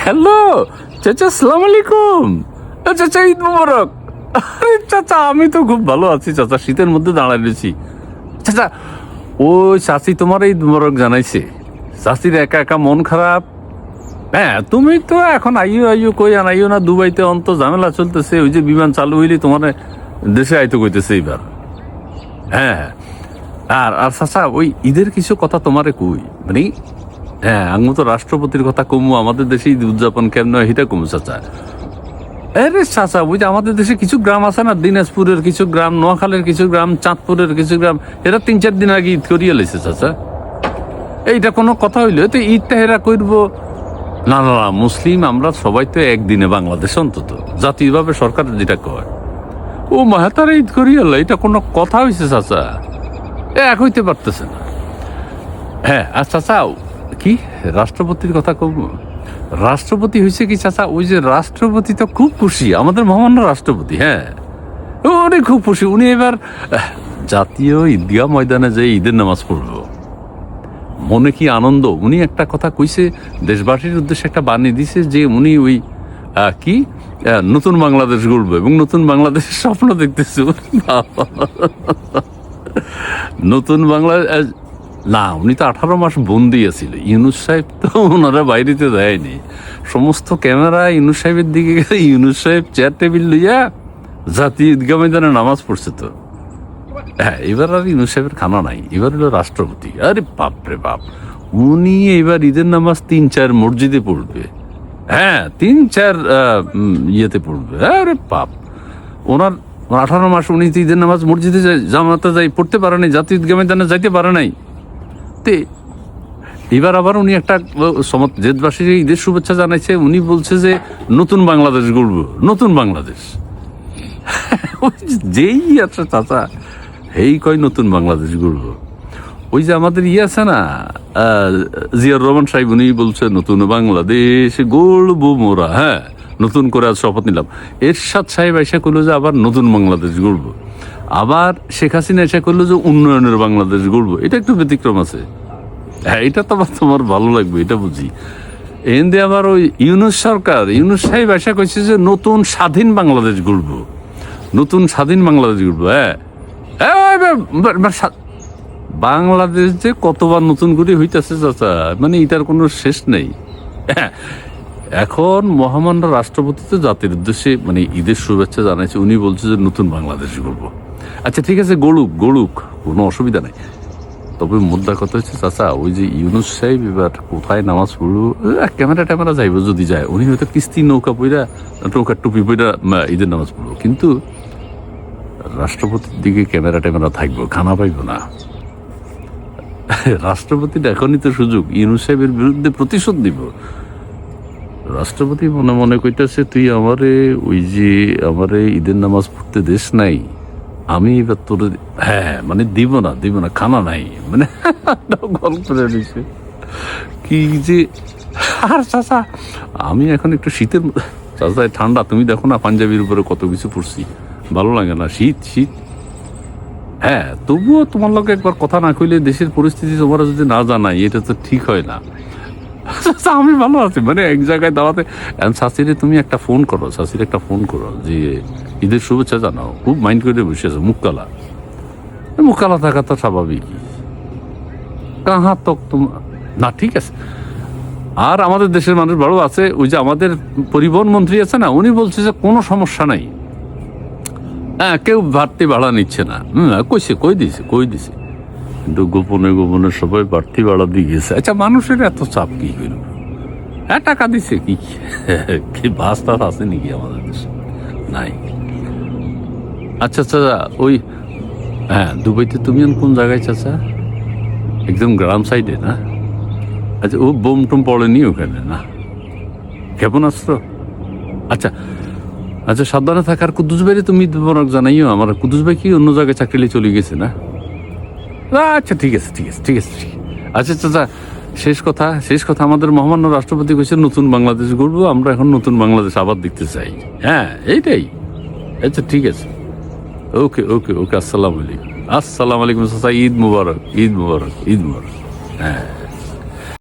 Hello চাচা, আসসালাম আলাইকুম। চাচা ঈদ মুবারক। আরে চাচা, আমি তো খুব ভালো আছি চাচা, শীতের মধ্যে দাঁড়ায় রয়েছি। চাচা, ওই চাচি তোমার ঈদ মুবারক জানাইছে। চাচির একা একা মন খারাপ। হ্যাঁ, তুমি তো এখন আইও আইও কই আনাইও না, দুবাইতে অন্ত ঝামেলা চলতেছে, ওই যে বিমান চালু হইলি তোমার দেশে আইতে কইতেছে এবার। হ্যাঁ, আর আর চাচা, ওই ঈদের কিছু কথা তোমারে কই, মানে হ্যাঁ, আমি তো রাষ্ট্রপতির কথা কমু, আমাদের দেশে ঈদ উদযাপন কেমন হয় সেটা কমু চাচা। আরে চাচা, ওই যে আমাদের দেশে কিছু গ্রাম আছে না, দিনাজপুরের কিছু গ্রাম, নোয়াখালীর কিছু গ্রাম, চাঁদপুরের কিছু গ্রাম, এরা 3-4 দিন আগে ঈদ করিয়ে লেছে চাচা। এইটা কোনো কথা হইলো? তো ঈদটা এরা করবো না? না না, মুসলিম আমরা সবাই তো একদিনে বাংলাদেশ, অন্তত জাতীয়ভাবে সরকার যেটা কয়, ও মাহাতারা ঈদ করিয়ে এলো, এটা কোনো কথা হয়েছে চাচা? এক হইতে পারতেছে না। হ্যাঁ, আর চাচা, কি রাষ্ট্রপতির কথা কব? রাষ্ট্রপতি হয়েছে কি চাচা, ওই যে রাষ্ট্রপতি তো খুব খুশি, আমাদের মহামান্য রাষ্ট্রপতি। হ্যাঁ, উনি খুব খুশি। উনি এবার জাতীয় ঈদগাহ ময়দানে যে ঈদের নামাজ পড়লো, মনে কি আনন্দ। উনি একটা কথা কইছে, দেশবাসীর উদ্দেশ্যে একটা বাণী দিছে যে উনি ওই কি নতুন বাংলাদেশ গড়বে এবং নতুন বাংলাদেশের স্বপ্ন দেখতেছে। নতুন বাংলাদেশ না, উনি তো 18 মাস বন্দি আছিল। ইউনূস সাহেব তো ওনারা বাইরেতে দেয়নি, সমস্ত ক্যামেরা ইউনূস সাহেবের দিকে গেছে। ইউনূস সাহেব চেয়ার টেবিল লইয়া জাতীয় ঈদগাহ ময়দানে নামাজ পড়ছে। তো হ্যাঁ, এবার আর ইউনূস সাহেবের খানা নাই, এবার হলো রাষ্ট্রপতি। আরে বাপ রে বাপ, উনি এবার ঈদের নামাজ 3-4 মসজিদে পড়বে। হ্যাঁ, 3-4 ইয়েতে পড়বে। আরে বাপ, ওনার 18 মাস উনি ঈদের নামাজ মসজিদে জামাতে যাই পড়তে পারে নাই, জাতীয় ঈদগাহ ময়দানে যাইতে পারে নাই। এবার আবার উনি একটা দেশবাসীর ঈদের শুভেচ্ছা জানাইছে। উনি বলছে যে নতুন বাংলাদেশ গড়ব, নতুন বাংলাদেশ। যেই আছে চাচা, এই কয় নতুন বাংলাদেশ গড়ব। ওই যে আমাদের আছে না, জিয়াউর রহমান সাহেব, উনি বলছে নতুন বাংলাদেশ গড়ব মোরা। হ্যাঁ, নতুন করে আজ শপথ নিলাম। এরশাদ সাহেব এসে করলো যে আবার নতুন বাংলাদেশ গড়ব। আবার শেখ হাসিনা এসে করলো যে উন্নয়নের বাংলাদেশ গড়ব। এটা একটু ব্যতিক্রম আছে। হ্যাঁ, এটা তো আবার তোমার ভালো লাগবে, এটা বুঝি। এতে আবার ওই ইউনূস সরকার, ইউনূস সাহেব আশা করছে যে নতুন স্বাধীন বাংলাদেশ গড়ব, নতুন স্বাধীন বাংলাদেশ গড়ব। হ্যাঁ, বাংলাদেশ যে কতবার নতুন করে হইতেছে চাচা, মানে এটার কোনো শেষ নেই। এখন মহামান্য রাষ্ট্রপতি তো জাতির উদ্দেশ্যে মানে ঈদের শুভেচ্ছা জানাইছে। উনি বলছে যে নতুন বাংলাদেশ গড়ব। আচ্ছা ঠিক আছে, গড়ুক গড়ুক, কোনো অসুবিধা নাই। তবে মুদ্রা কথা হচ্ছে চাচা, ওই যে ইউনূস সাহেব এবার কোথায় নামাজ পড়লো, ক্যামেরা ট্যামেরা যাইব যদি যায়, উনি হয়তো কিস্তি নৌকা পইরা, নৌকার টুপি পইরা ঈদের নামাজ পড়বো, কিন্তু রাষ্ট্রপতির দিকে ক্যামেরা ট্যামেরা থাকবো, খানা পাইব না। রাষ্ট্রপতির এখনই তো সুযোগ ইউনূস সাহেবের বিরুদ্ধে প্রতিশোধ দিব। রাষ্ট্রপতি মনে মনে কইতেছে, তুই আমারে ওই যে আমারে ঈদের নামাজ পড়তে দেশ নাই, আমি এবার তোর হ্যাঁ মানে দিব না, খানা নাই, মানে গল্প দিছে কি যে। আর চাচা, আমি এখন একটু শীতের চাচা, ঠান্ডা তুমি দেখো না, পাঞ্জাবির উপরে কত কিছু পড়ছি, ভালো লাগে না? শীত শীত। হ্যাঁ, তবুও তোমার লোক একবার কথা না কইলে, দেশের পরিস্থিতি তোমরা যদি না জানাই, এটা তো ঠিক হয় না। আমি ভালো আছি, মানে এক জায়গায় দাওয়াতে শাশিরে তুমি একটা ফোন করো, শাশির একটা ফোন করো যে ঈদের শুভেচ্ছা জানাও। খুব মাইন্ড করে বসে আছে, মুখ কালা থাকা তো স্বাভাবিক। কাহা তক না, ঠিক আছে। আর আমাদের দেশের মানুষ বড় আছে, ওই যে আমাদের পরিবহন মন্ত্রী আছে না, উনি বলছে যে কোনো সমস্যা নাই, হ্যাঁ কেউ বাড়তি ভাড়া নিচ্ছে না। কই দিছে, কিন্তু গোপনে গোপনে সবাই বাড়তি ভাড়া দিয়ে গেছে। আচ্ছা, মানুষের এত চাপ কি করব? হ্যাঁ, টাকা দিছে কি বাস টাস আছে নাকি আমাদের দেশে? নাই। আচ্ছা চাচা, ওই হ্যাঁ, দুবাইতে তুমি কোন জায়গায় চাচা? একদম গ্রাম সাইডে না? আচ্ছা, ও বোম টোম পড়েনি ওখানে না? ক্ষেপণাস্ত্র? আচ্ছা আচ্ছা, সাবধানে থাকার। কুদ্দুস ভাইরে তুমি জানাইও আমার। কুদ্দুস ভাই কি অন্য জায়গায় চাকরি চলে গেছে না? আচ্ছা ঠিক আছে। আচ্ছা চাচা, শেষ কথা, আমাদের মহামান্য রাষ্ট্রপতি কইছে নতুন বাংলাদেশ গড়বো, আমরা এখন নতুন বাংলাদেশ আবার দেখতে চাই। হ্যাঁ, এইটাই। আচ্ছা ঠিক আছে, ওকে। আসসালামু আলাইকুম চাচা, ঈদ মুবারক। হ্যাঁ।